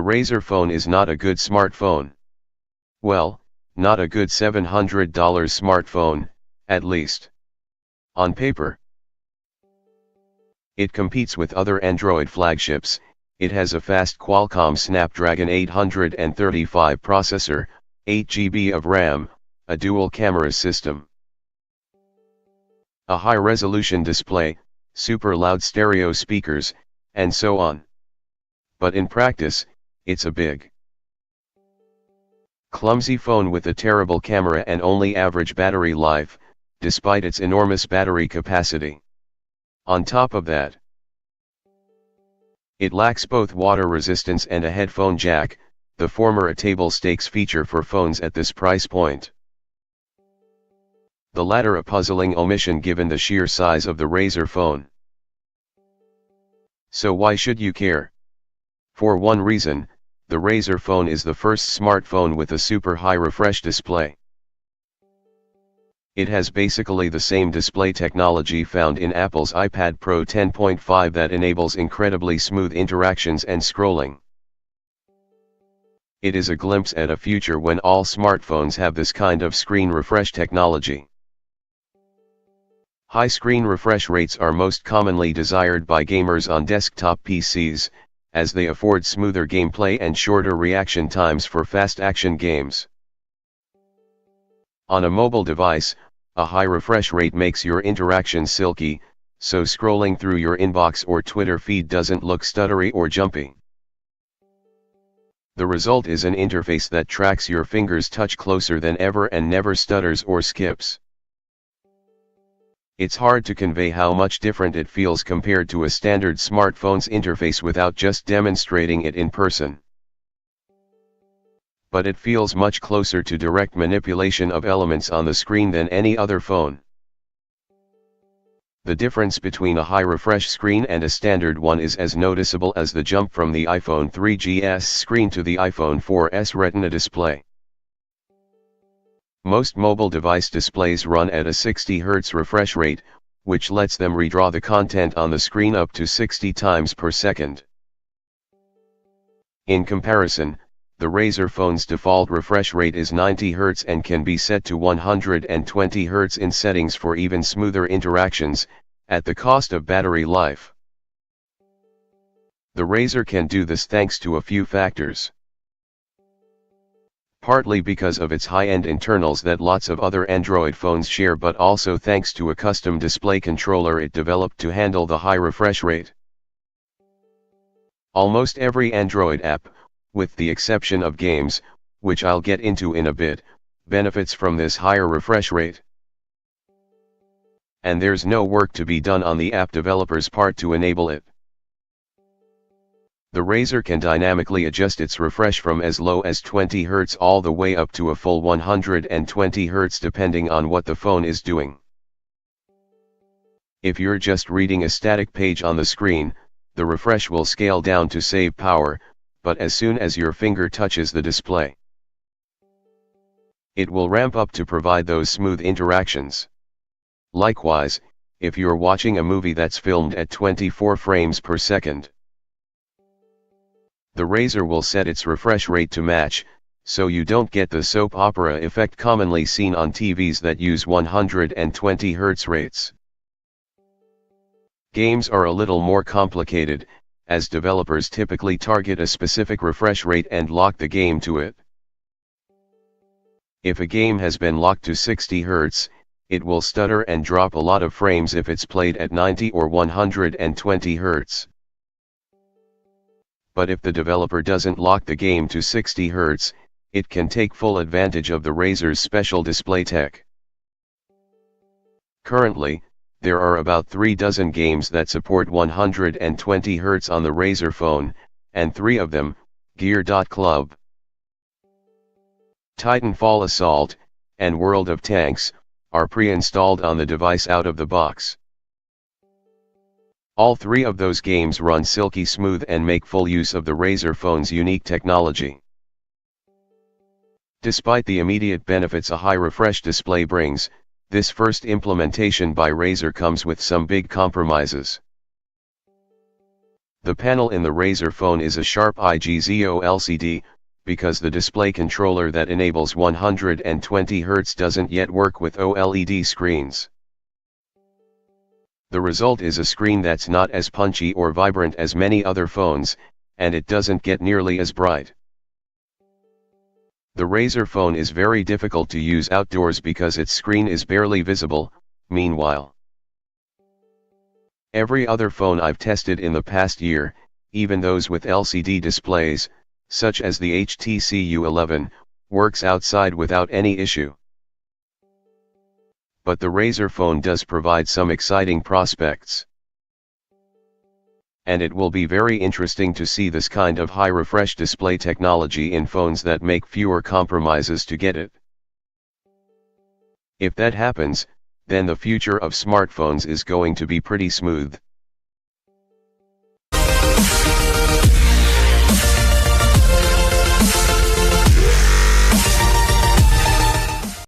Razer phone is not a good smartphone. Well, not a good $700 smartphone, at least. On paper. It competes with other Android flagships. It has a fast Qualcomm Snapdragon 835 processor, 8 GB of RAM, a dual camera system, a high-resolution display, super loud stereo speakers, and so on. But in practice, it's a big, clumsy phone with a terrible camera and only average battery life, despite its enormous battery capacity. On top of that, it lacks both water resistance and a headphone jack, the former a table stakes feature for phones at this price point. The latter a puzzling omission given the sheer size of the Razer phone. So why should you care? For one reason, the Razer phone is the first smartphone with a super high refresh display. It has basically the same display technology found in Apple's iPad Pro 10.5 that enables incredibly smooth interactions and scrolling. It is a glimpse at a future when all smartphones have this kind of screen refresh technology. High screen refresh rates are most commonly desired by gamers on desktop PCs, as they afford smoother gameplay and shorter reaction times for fast action games. On a mobile device, a high refresh rate makes your interactions silky, so scrolling through your inbox or Twitter feed doesn't look stuttery or jumpy. The result is an interface that tracks your finger's touch closer than ever and never stutters or skips. It's hard to convey how much different it feels compared to a standard smartphone's interface without just demonstrating it in person. But it feels much closer to direct manipulation of elements on the screen than any other phone. The difference between a high refresh screen and a standard one is as noticeable as the jump from the iPhone 3GS screen to the iPhone 4S Retina display. Most mobile device displays run at a 60 Hz refresh rate, which lets them redraw the content on the screen up to 60 times per second. In comparison, the Razer phone's default refresh rate is 90 Hz and can be set to 120 Hz in settings for even smoother interactions, at the cost of battery life. The Razer can do this thanks to a few factors. Partly because of its high-end internals that lots of other Android phones share, but also thanks to a custom display controller it developed to handle the high refresh rate. Almost every Android app, with the exception of games, which I'll get into in a bit, benefits from this higher refresh rate. And there's no work to be done on the app developer's part to enable it. The Razer can dynamically adjust its refresh from as low as 20 Hz all the way up to a full 120 Hz depending on what the phone is doing. If you're just reading a static page on the screen, the refresh will scale down to save power, but as soon as your finger touches the display, it will ramp up to provide those smooth interactions. Likewise, if you're watching a movie that's filmed at 24 frames per second, the Razer will set its refresh rate to match, so you don't get the soap opera effect commonly seen on TVs that use 120 Hz rates. Games are a little more complicated, as developers typically target a specific refresh rate and lock the game to it. If a game has been locked to 60 Hz, it will stutter and drop a lot of frames if it's played at 90 or 120 Hz. But if the developer doesn't lock the game to 60 Hz, it can take full advantage of the Razer's special display tech. Currently, there are about 3 dozen games that support 120 Hz on the Razer phone, and 3 of them, Gear.Club, Titanfall Assault, and World of Tanks, are pre-installed on the device out of the box. All 3 of those games run silky smooth and make full use of the Razer phone's unique technology. Despite the immediate benefits a high refresh display brings, this first implementation by Razer comes with some big compromises. The panel in the Razer phone is a sharp IGZO LCD, because the display controller that enables 120 Hz doesn't yet work with OLED screens. The result is a screen that's not as punchy or vibrant as many other phones, and it doesn't get nearly as bright. The Razer phone is very difficult to use outdoors because its screen is barely visible. Meanwhile, every other phone I've tested in the past year, even those with LCD displays, such as the HTC U11, works outside without any issue. But the Razer phone does provide some exciting prospects. And it will be very interesting to see this kind of high refresh display technology in phones that make fewer compromises to get it. If that happens, then the future of smartphones is going to be pretty smooth.